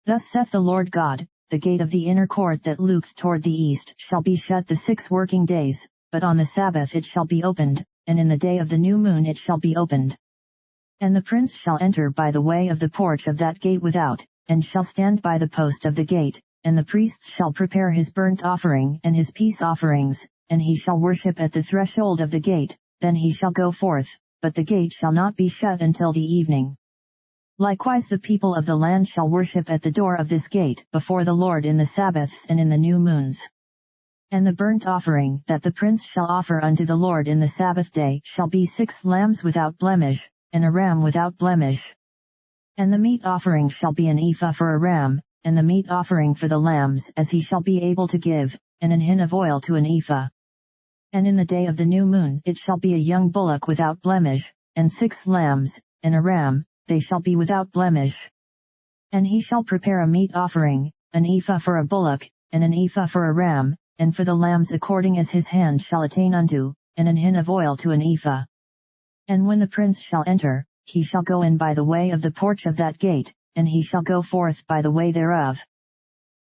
Thus saith the Lord God, the gate of the inner court that looketh toward the east shall be shut the 6 working days, but on the Sabbath it shall be opened, and in the day of the new moon it shall be opened. And the prince shall enter by the way of the porch of that gate without, and shall stand by the post of the gate, and the priests shall prepare his burnt offering and his peace offerings, and he shall worship at the threshold of the gate, then he shall go forth, but the gate shall not be shut until the evening. Likewise the people of the land shall worship at the door of this gate before the Lord in the Sabbaths and in the new moons. And the burnt offering that the prince shall offer unto the Lord in the Sabbath day shall be 6 lambs without blemish, and a ram without blemish. And the meat offering shall be an ephah for a ram, and the meat offering for the lambs as he shall be able to give, and an hin of oil to an ephah. And in the day of the new moon it shall be a young bullock without blemish, and 6 lambs, and a ram, they shall be without blemish. And he shall prepare a meat offering, an ephah for a bullock, and an ephah for a ram, and for the lambs according as his hand shall attain unto, and an hin of oil to an ephah. And when the prince shall enter, he shall go in by the way of the porch of that gate, and he shall go forth by the way thereof.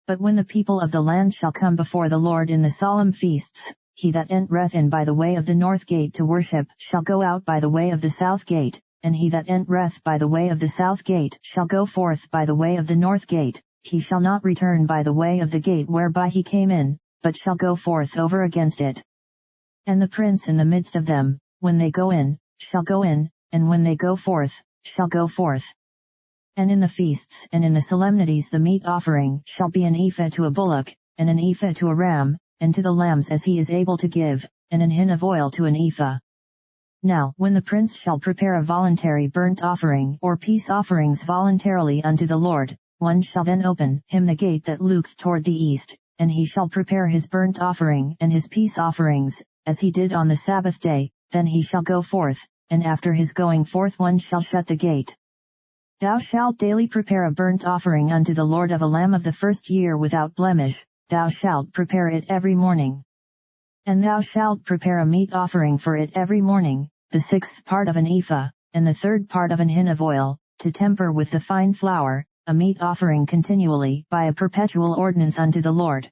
But when the people of the land shall come before the Lord in the solemn feasts, he that entereth in by the way of the north gate to worship shall go out by the way of the south gate, and he that entereth by the way of the south gate shall go forth by the way of the north gate, he shall not return by the way of the gate whereby he came in, but shall go forth over against it. And the prince in the midst of them, when they go in, shall go in, and when they go forth, shall go forth. And in the feasts and in the solemnities the meat offering shall be an ephah to a bullock, and an ephah to a ram, and to the lambs as he is able to give, and an hin of oil to an ephah. Now when the prince shall prepare a voluntary burnt offering or peace offerings voluntarily unto the Lord, one shall then open him the gate that looketh toward the east, and he shall prepare his burnt offering and his peace offerings, as he did on the Sabbath day, then he shall go forth, and after his going forth one shall shut the gate. Thou shalt daily prepare a burnt offering unto the Lord of a lamb of the first year without blemish, thou shalt prepare it every morning. And thou shalt prepare a meat offering for it every morning, the 6th part of an ephah, and the 3rd part of an hin of oil, to temper with the fine flour, a meat offering continually by a perpetual ordinance unto the Lord.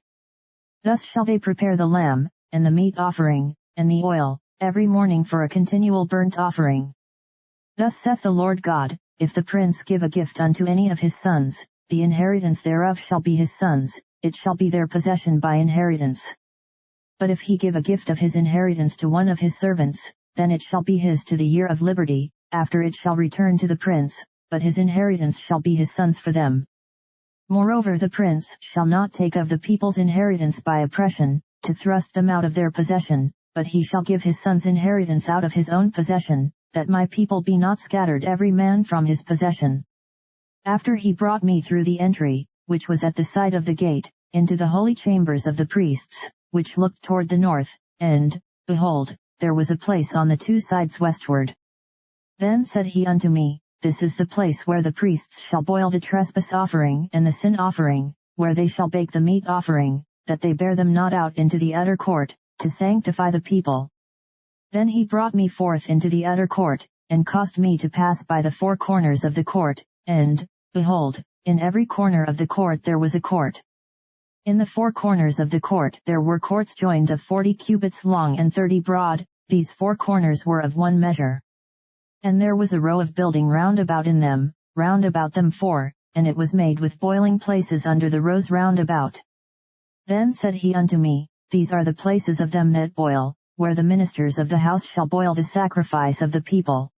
Thus shall they prepare the lamb, and the meat offering, and the oil, every morning for a continual burnt offering. Thus saith the Lord God, if the prince give a gift unto any of his sons, the inheritance thereof shall be his sons, it shall be their possession by inheritance. But if he give a gift of his inheritance to one of his servants, then it shall be his to the year of liberty, after it shall return to the prince, but his inheritance shall be his sons for them. Moreover the prince shall not take of the people's inheritance by oppression, to thrust them out of their possession, but he shall give his son's inheritance out of his own possession, that my people be not scattered every man from his possession. After he brought me through the entry, which was at the side of the gate, into the holy chambers of the priests, which looked toward the north, and, behold, there was a place on the 2 sides westward. Then said he unto me, This is the place where the priests shall boil the trespass offering and the sin offering, where they shall bake the meat offering, that they bear them not out into the utter court, to sanctify the people. Then he brought me forth into the utter court, and caused me to pass by the 4 corners of the court, and, behold, in every corner of the court there was a court. In the 4 corners of the court there were courts joined of 40 cubits long and 30 broad, these 4 corners were of one measure. And there was a row of building round about in them, round about them 4, and it was made with boiling places under the rows round about. Then said he unto me, These are the places of them that boil, where the ministers of the house shall boil the sacrifice of the people.